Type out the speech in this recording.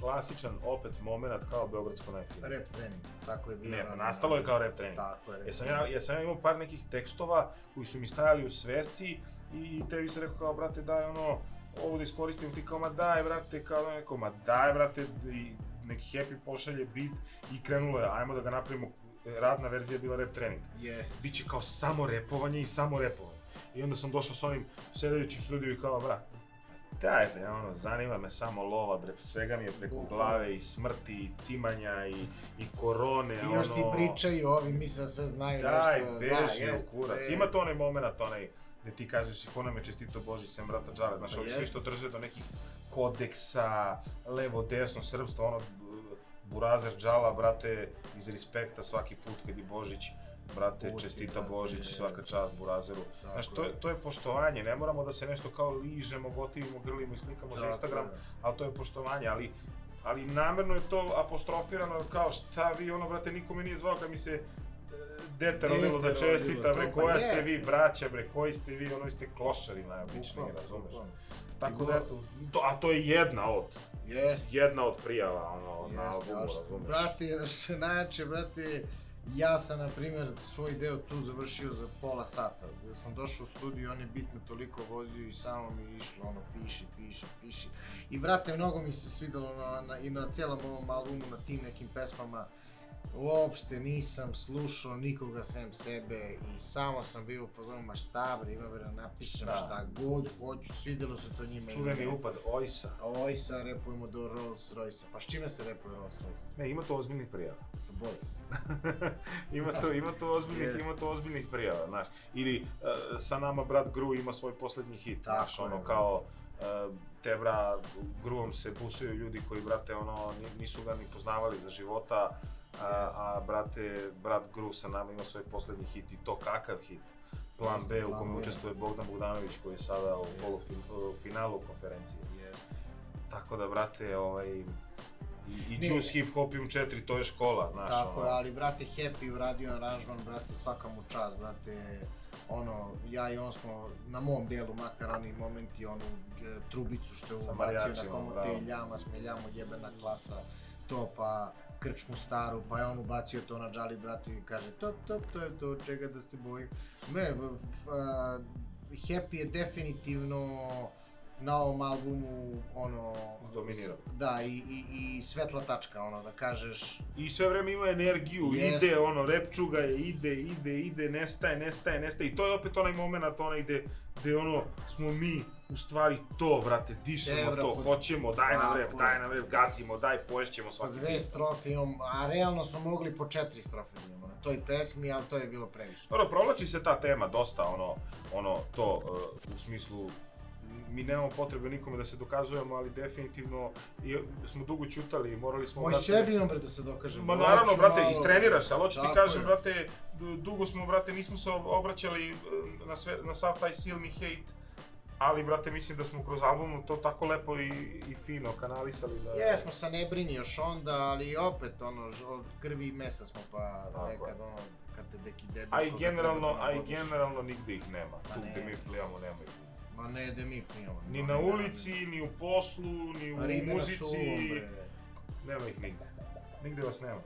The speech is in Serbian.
klasičan opet moment kao beogradsko najfilm. Rap trening, tako je bilo. Ne, nastalo je kao rap trening. Tako je. Jesam ja imao par nekih tekstova koji su mi stajali u svesci i tebi se rekao kao, brate, daj ono, ovo da iskoristim, ti kao, ma daj, brate, kao neko, ma daj, brate, i neki Happy pošalje beat i krenulo je, ajmo da ga napravimo, radna verzija je bila rap trening. Jest. Biće kao samo repovanje i samo repovanje. I onda sam došao s onim sedajući u studiju i kao, bra, daj bre, ono, zanima me samo lova, bre, svega mi je preko glave i smrti i cimanja i korone, I još ti pričaju ovi, mislim da sve znaju nešto. Daj, beži u kurac. Ima to onaj moment, onaj, gde ti kažeš i ko nam je čestito Božić sem brata Džale, znaš, ovi svi što drže do nekih kodeksa, levo-desno, srpstvo, ono, Burazer Džala, brate, iz respekta svaki put kad je Božić, brate, čestita Božić, svaka čast Burazeru. Znaš, to je poštovanje, ne moramo da se nešto kao ližemo, gotivimo, grlimo i slikamo za Instagram, ali to je poštovanje, ali namerno je to apostrofirano kao šta vi, ono, brate, nikome nije zvao kad mi se dete rodilo da čestita, bre, koja ste vi braća, bre, koji ste vi, ono, ste klošari najobičniji, razumeš? Tako da, a to je jedna od prijava, ono, na albumu, razumeš? Brate, što je najjače, brate, ja sam, na primjer, svoj deo tu završio za pola sata. Da sam došao u studiju, on je bit me toliko vozio i samo mi je išlo, ono, piši. I, brate, mnogo mi se svidalo i na cijelom ovom albumu, na tim nekim pesmama. Uopšte nisam slušao nikoga sem sebe i samo sam bio u fazonu, ma šta bre, ima bre, napišem šta god hoću, svidjelo se to njima. Čuveni upad Ojsa. Ojsa, repujemo do Rolls Royce-a. Pa s čime se repuje Rolls Royce? Ne, ima to ozbiljnih prijava. Sa Boys. ima to ozbiljnih prijava, znaš. Ili sa nama brat Gru ima svoj poslednji hit, znaš, ono kao te bra, Gruom se busuju ljudi koji, brate, ono, nisu ga ni poznavali za života, a brat Gru sa nama ima svoj poslednji hit i to kakav hit. Plan B u kome učestvuje Bogdan Bogdanović koji je sada u finalu konferencije. Tako da, brate, i Juice Hip Hopium 4, to je škola, znaš, ono. Tako je, ali, brate, Happy uradio aranžman, brate, svaka mu čast, brate, ono, ja i on smo, na mom delu, makar oni momenti, onu trubicu što je ubacio na komoteljama, smeljamo, jebena klasa, to, pa krčmu staru, pa je on ubacio to na Džali, bratu, i kaže top, to je to, čega da se bojim. Happy je definitivno na ovom albumu, ono... dominirao. Da, i svetla tačka, ono, da kažeš... I sve vreme ima energiju, ide, ono, repčuga je, ide, nestaje, i to je opet onaj moment, onaj gde, ono, smo mi, u stvari, to, vrate, dišemo to, hoćemo, daj nam rep, gazimo, daj, poješćemo svaki. Po 2 strofe imam, a realno smo mogli po 4 strofe da imamo na toj pesmi, ali to je bilo previše. Dobro, provlači se ta tema dosta, to, u smislu, mi nemamo potrebe nikome da se dokazujemo, ali definitivno smo dugo ćutali, morali smo... Moj sebi imam, brate, da se dokažemo. Ma naravno, brate, istreniraš se, ali hoću ti kažem, brate, dugo smo, brate, nismo se obraćali na sav taj silni hejt, ali, brate, mislim da smo kroz album to tako lepo i fino kanalisali da... Jesmo, sa ne brini još onda, ali opet, ono, od krvi i mesa smo, pa nekad, ono, kad te deki debi... A i generalno nigde ih nema, tu gde mi plijamo nema ih. Ma ne, da mi pijamo. Ni na ulici, ni u poslu, ni u muzici. Nema ih nigde. Nigde vas nema.